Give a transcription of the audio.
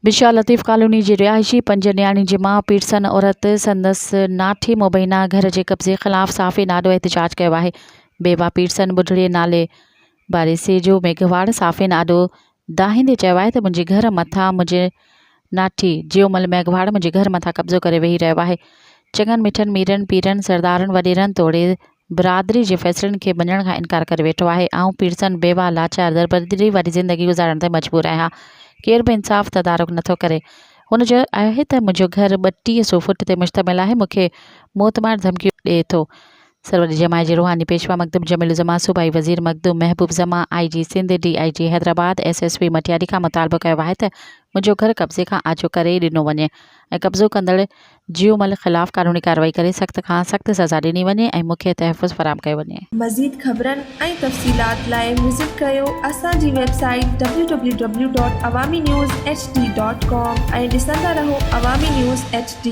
Visa Latif colony जी रिहायशी 5 न्याणी जी मां पीटसन औरत संदसि नाठी मुबैना घर जे कब्ज़े ख़िलाफ़ साफ़े नाडो एहतिजाज कयो आहे। बेवा पीटसन बुढड़े नाले वारे सेजो मेघवाड़ साफ़े नाडो दाहिंदे चयो आहे त मुंहिंजे घर मथां मुंहिंजे नाठी जियोमल मेघवाड़ मुंहिंजे घर मथां कब्ज़ो करे वेही रहियो आहे। चङनि मिठनि मीरनि पीरनि सरदारनि वॾेरनि तोड़े बिरादरी जे फ़ैसिलनि खे मञण खां इनकार करे वेठो आहे। आऊं पीटसन बेवा लाचार दरबदरी वारी ज़िंदगी गुज़ारण ते मजबूर आहियां। केर बि इंसाफ़ तदारुक नथो करे। हुन चयो आहे त मुंहिंजो घर 3200 फुट ते मुश्तमिल आहे। मूंखे मोतमार धमकियूं ॾिए थो। सरवरी जमायत जे रूहानी पेशवा मखदूम जमील ज़मा सूबाई वज़ीर मखदूम महबूब Zama IG Sindh DIG Hyderabad SSP Matiari खां मुतालबो कयो आहे त मुंहिंजो घर कब्ज़े खां आजो करे ॾिनो वञे ऐं कब्ज़ो कंदड़ जियोमल ख़िलाफ़ कानूनी कार्रवाई करे सख़्त खां सख़्त सज़ा ॾिनी वञे ऐं मूंखे तहफ़ुज़ फराहम कयो वञे। मज़ीद ख़बरनि ऐं तफ़सीलात लाइ विज़िट कयो असांजी वेबसाइट www.awamiNewsHD.com ऐं ॾिसंदा रहो अवामी न्यूज़ HD।